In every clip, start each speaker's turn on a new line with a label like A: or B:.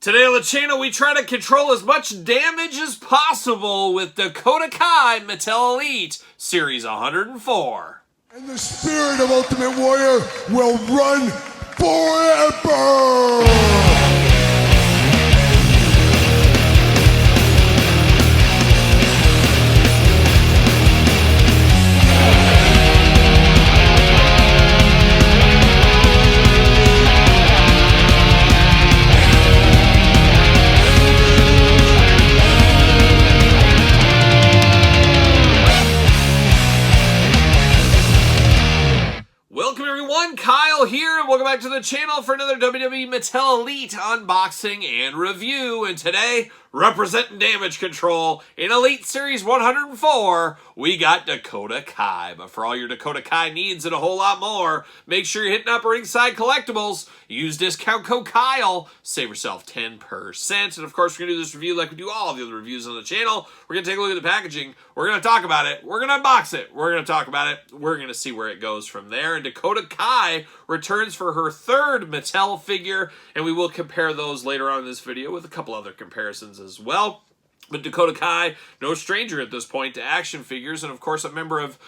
A: Today on the channel, we try to control as much damage as possible with Dakota Kai Mattel Elite Series 104.
B: And the spirit of Ultimate Warrior will run forever!
A: Welcome everyone, Kyle here, and welcome back to the channel for another WWE Mattel Elite unboxing and review. And today, representing damage control in Elite Series 104, we got Dakota Kai. But for all your Dakota Kai needs and a whole lot more, make sure you're hitting up Ringside Collectibles. Use discount code Kyle, save yourself 10%. And of course, we're going to do this review like we do all of the other reviews on the channel. We're going to take a look at the packaging. We're going to talk about it. We're going to unbox it. We're going to talk about it. We're going to see where it goes from there. And Dakota Kai returns for her third Mattel figure, and we will compare those later on in this video with a couple other comparisons as well. But Dakota Kai, no stranger at this point to action figures, and of course a member of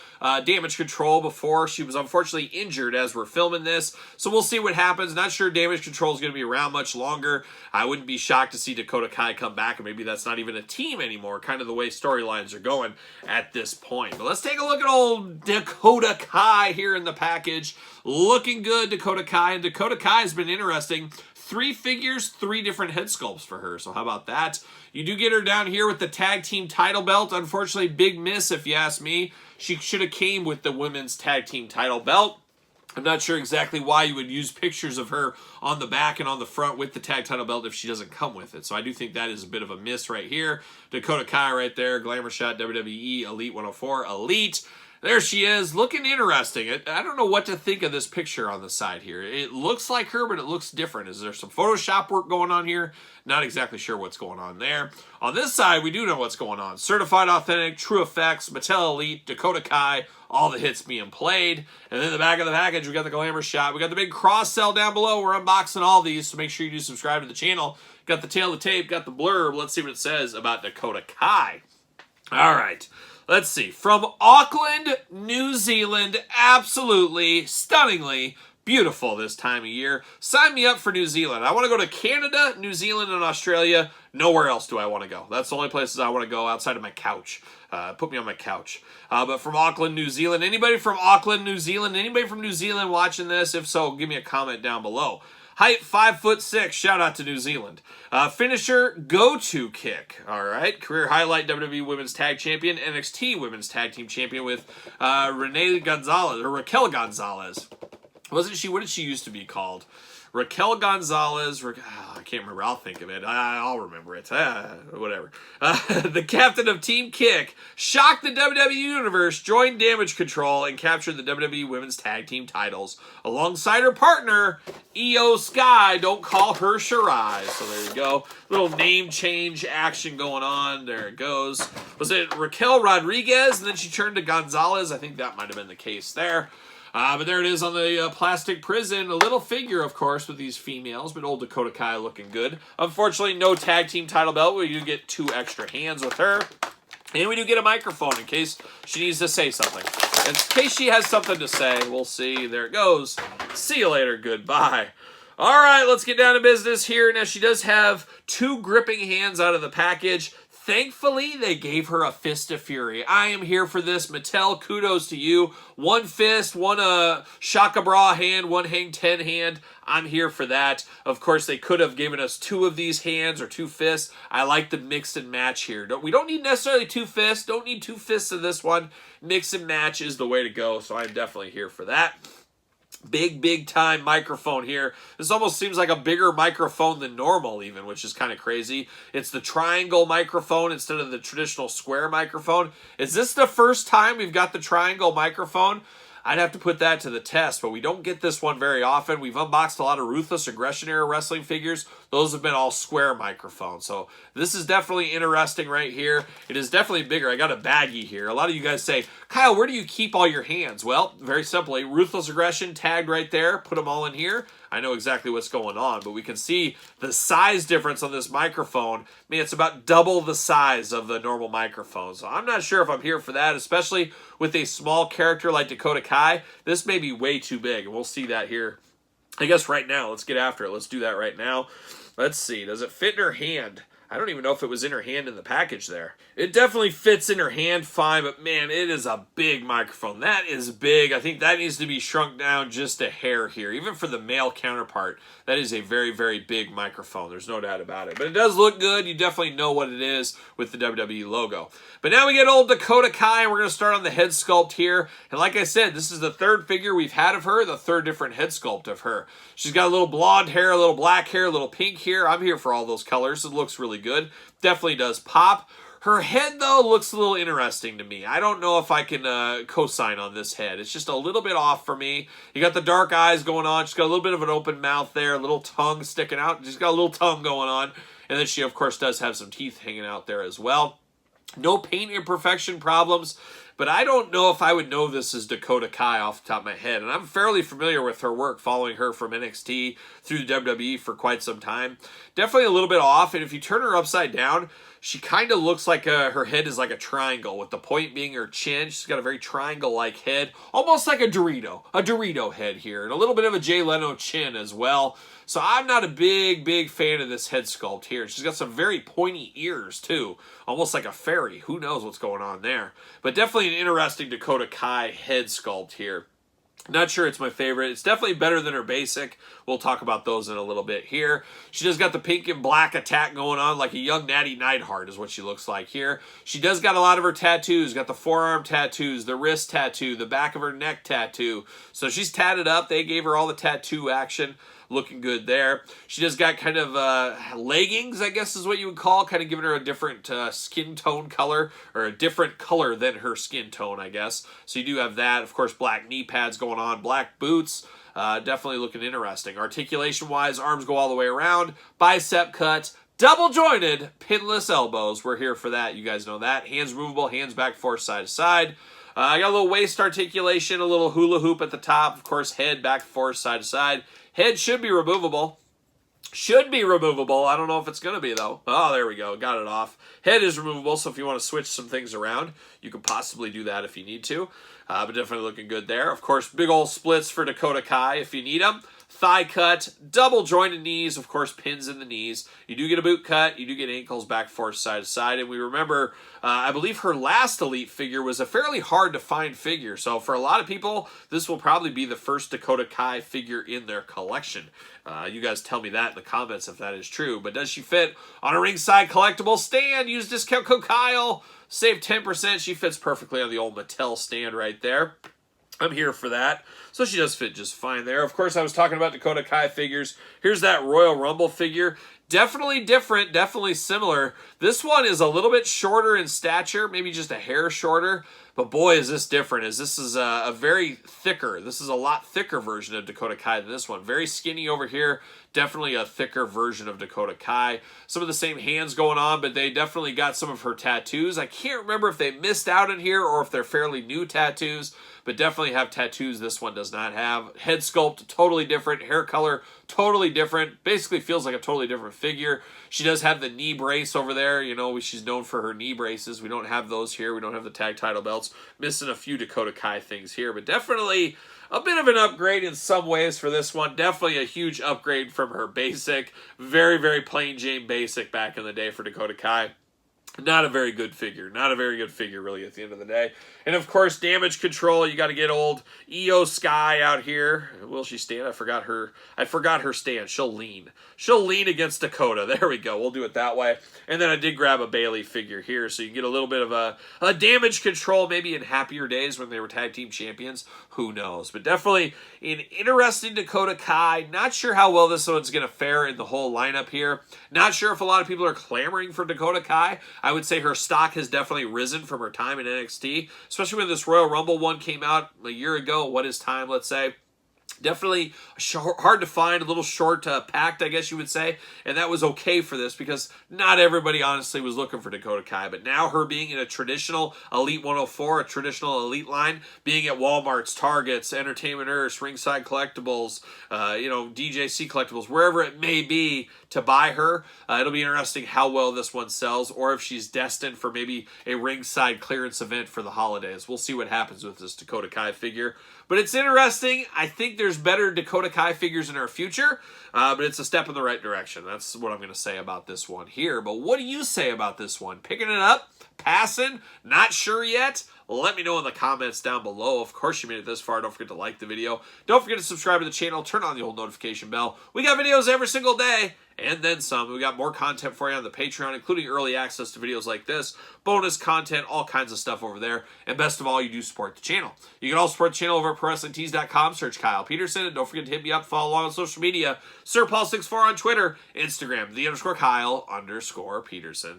A: Damage Control before she was unfortunately injured as we're filming this. So we'll see what happens. Not sure Damage Control is going to be around much longer. I wouldn't be shocked to see Dakota Kai come back, and maybe that's not even a team anymore, kind of the way storylines are going at this point. But let's take a look at old Dakota Kai here in the package. Looking good, Dakota Kai, and Dakota Kai has been interesting. 3 figures, 3 different head sculpts for her. So how about that? You do get her down here with the tag team title belt. Unfortunately, big miss if you ask me. She should have came with the women's tag team title belt. I'm not sure exactly why you would use pictures of her on the back and on the front with the tag title belt if she doesn't come with it. So I do think that is a bit of a miss right here. Dakota Kai right there. Glamour shot, WWE Elite 104 Elite. There she is, looking interesting. I don't know what to think of this picture on the side here. It looks like her, but it looks different. Is there some Photoshop work going on here? Not exactly sure what's going on there. On this side, we do know what's going on. Certified Authentic, True Effects, Mattel Elite, Dakota Kai, all the hits being played. And then the back of the package, we got the Glamour shot. We got the big cross sell down below. We're unboxing all these, so make sure you do subscribe to the channel. Got the tail of the tape, got the blurb. Let's see what it says about Dakota Kai. All right. Let's see. From Auckland, New Zealand, absolutely, stunningly beautiful this time of year. Sign me up for New Zealand. I want to go to Canada, New Zealand, and Australia. Nowhere else do I want to go. That's the only places I want to go outside of my couch. Put me on my couch. But from Auckland, New Zealand. Anybody from Auckland, New Zealand? Anybody from New Zealand watching this? If so, give me a comment down below. Height 5'6". Shout out to New Zealand. Finisher go-to kick. All right. Career highlight WWE Women's Tag Champion, NXT Women's Tag Team Champion with Raquel Gonzalez. Wasn't she? What did she used to be called? Raquel Gonzalez. I can't remember. I'll think of it. I'll remember it. Whatever. The captain of Team Kick shocked the WWE Universe, joined Damage Control, and captured the WWE Women's Tag Team titles alongside her partner, Io Sky. Don't call her Shirai. So there you go. Little name change action going on. There it goes. Was it Raquel Rodriguez? And then she turned to Gonzalez. I think that might have been the case there. But there it is on the plastic prison. A little figure, of course, with these females, but old Dakota Kai looking good. Unfortunately, no tag team title belt. We do get 2 extra hands with her. And we do get a microphone in case she needs to say something. In case she has something to say, we'll see. There it goes. See you later. Goodbye. All right, let's get down to business here. Now, she does have 2 gripping hands out of the package. Thankfully, they gave her a Fist of Fury. I am here for this. Mattel, kudos to you. 1 fist, 1 Shaka Bra hand, 1 Hang 10 hand. I'm here for that. Of course, they could have given us 2 of these hands or 2 fists. I like the mix and match here. We don't need necessarily 2 fists. Don't need 2 fists of this one. Mix and match is the way to go, so I'm definitely here for that. Big time microphone here. This almost seems like a bigger microphone than normal even, which is kind of crazy. It's the triangle microphone instead of the traditional square microphone. Is this the first time we've got the triangle microphone? I'd have to put that to the test, but we don't get this one very often. We've unboxed a lot of Ruthless Aggression era wrestling figures. those have been all square microphones. So this is definitely interesting right here. It is definitely bigger. I got a baggie here. A lot of you guys say, Kyle, where do you keep all your hands? Well, very simply, Ruthless Aggression tagged right there. Put them all in here. I know exactly what's going on, but we can see the size difference on this microphone. I mean, it's about double the size of the normal microphone. So I'm not sure if I'm here for that, especially with a small character like Dakota Kai. This may be way too big, and we'll see that here. I guess right now, let's get after it. Let's do that right now. Let's see. Does it fit in her hand? I don't even know if it was in her hand in the package there. It definitely fits in her hand fine, but man, it is a big microphone. That is big. I think that needs to be shrunk down just a hair here. Even for the male counterpart, that is a very, very big microphone. There's no doubt about it. But it does look good. You definitely know what it is with the WWE logo. But now we get old Dakota Kai, and we're going to start on the head sculpt here. And like I said, this is the third figure we've had of her, the third different head sculpt of her. She's got a little blonde hair, a little black hair, a little pink hair. I'm here for all those colors. It looks really good. Definitely does pop. Her head, though, looks a little interesting to me. I don't know if I can co-sign on this head. It's just a little bit off for me. You got the dark eyes going on. She's got a little bit of an open mouth there, a little tongue sticking out. She's got a little tongue going on. And then she, of course, does have some teeth hanging out there as well. No paint imperfection problems, but I don't know if I would know this as Dakota Kai off the top of my head. And I'm fairly familiar with her work, following her from NXT through the WWE for quite some time. Definitely a little bit off, and if you turn her upside down, she kind of looks like her head is like a triangle, with the point being her chin. She's got a very triangle-like head, almost like a Dorito head here, and a little bit of a Jay Leno chin as well. So I'm not a big fan of this head sculpt here. She's got some very pointy ears, too, almost like a fairy. Who knows what's going on there? But definitely an interesting Dakota Kai head sculpt here. Not sure it's my favorite. It's definitely better than her basic. We'll talk about those in a little bit here. She does got the pink and black attack going on, like a young Natty Neidhart is what she looks like here. She does got a lot of her tattoos. Got the forearm tattoos, the wrist tattoo, the back of her neck tattoo. So she's tatted up. They gave her all the tattoo action. Looking good there. She just got kind of leggings, I guess is what you would call, kind of giving her a different skin tone color, or a different color than her skin tone, I guess. So you do have that. Of course, black knee pads going on, black boots. Definitely looking interesting. Articulation-wise, arms go all the way around, bicep cut, double jointed, pinless elbows. We're here for that. You guys know that. Hands movable, hands back forth, side to side. I got a little waist articulation, a little hula hoop at the top. Of course, head back forth, side to side. Head should be removable. Should be removable. I don't know if it's going to be, though. Oh, there we go. Got it off. Head is removable, so if you want to switch some things around, you can possibly do that if you need to. But definitely looking good there. Of course, big old splits for Dakota Kai if you need them. Thigh cut, double jointed knees, of course, pins in the knees. You do get a boot cut. You do get ankles back, forth, side to side. And we remember, I believe her last Elite figure was a fairly hard to find figure. So for a lot of people, this will probably be the first Dakota Kai figure in their collection. You guys tell me that in the comments if that is true. But does she fit on a ringside collectible stand? Use discount code Kyle. Save 10%. She fits perfectly on the old Mattel stand right there. I'm here for that. So she does fit just fine there. Of course, I was talking about Dakota Kai figures. Here's that Royal Rumble figure. Definitely different, definitely similar. This one is a little bit shorter in stature, maybe just a hair shorter. But boy, is this different, as this is a very thicker, this is a lot thicker version of Dakota Kai than this one. Very skinny over here, definitely a thicker version of Dakota Kai. Some of the same hands going on, but they definitely got some of her tattoos. I can't remember if they missed out in here or if they're fairly new tattoos, but definitely have tattoos this one does not have. Head sculpt, totally different. Hair color, totally different. Basically feels like a totally different figure. She does have the knee brace over there. You know, she's known for her knee braces. We don't have those here. We don't have the tag title belts. Missing a few Dakota Kai things here, but definitely a bit of an upgrade in some ways for this one. Definitely a huge upgrade from her basic. Very, very plain Jane basic back in the day for Dakota Kai. Not a very good figure. Not a very good figure, really, at the end of the day. And, of course, damage control. You got to get old EO Sky out here. Will she stand? I forgot her stand. She'll lean. She'll lean against Dakota. There we go. We'll do it that way. And then I did grab a Bailey figure here, so you get a little bit of a damage control, maybe in happier days when they were tag team champions. Who knows? But definitely an interesting Dakota Kai. Not sure how well this one's going to fare in the whole lineup here. Not sure if a lot of people are clamoring for Dakota Kai. I would say her stock has definitely risen from her time in NXT, especially when this Royal Rumble one came out a year ago. What is time, let's say? Definitely hard to find, a little short packed, I guess you would say. And that was okay for this because not everybody, honestly, was looking for Dakota Kai. But now her being in a traditional Elite 104, a traditional Elite line, being at Walmart's, Targets, Entertainment Earth, Ringside Collectibles, DJC Collectibles, wherever it may be to buy her. It'll be interesting how well this one sells or if she's destined for maybe a ringside clearance event for the holidays. We'll see what happens with this Dakota Kai figure. But it's interesting. I think there's better Dakota Kai figures in our future, but it's a step in the right direction. That's what I'm going to say about this one here. But what do you say about this one? Picking it up? Passing? Not sure yet? Let me know in the comments down below. Of course, you made it this far. Don't forget to like the video. Don't forget to subscribe to the channel. Turn on the old notification bell. We got videos every single day. And then some. We got more content for you on the Patreon, including early access to videos like this, bonus content, all kinds of stuff over there. And best of all, you do support the channel. You can also support the channel over at ProWrestlingTees.com. Search Kyle Peterson. And don't forget to hit me up, follow along on social media. SirPaul64 on Twitter, Instagram, _Kyle_Peterson.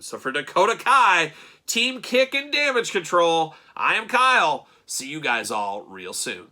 A: So for Dakota Kai, Team Kick and Damage Control, I am Kyle. See you guys all real soon.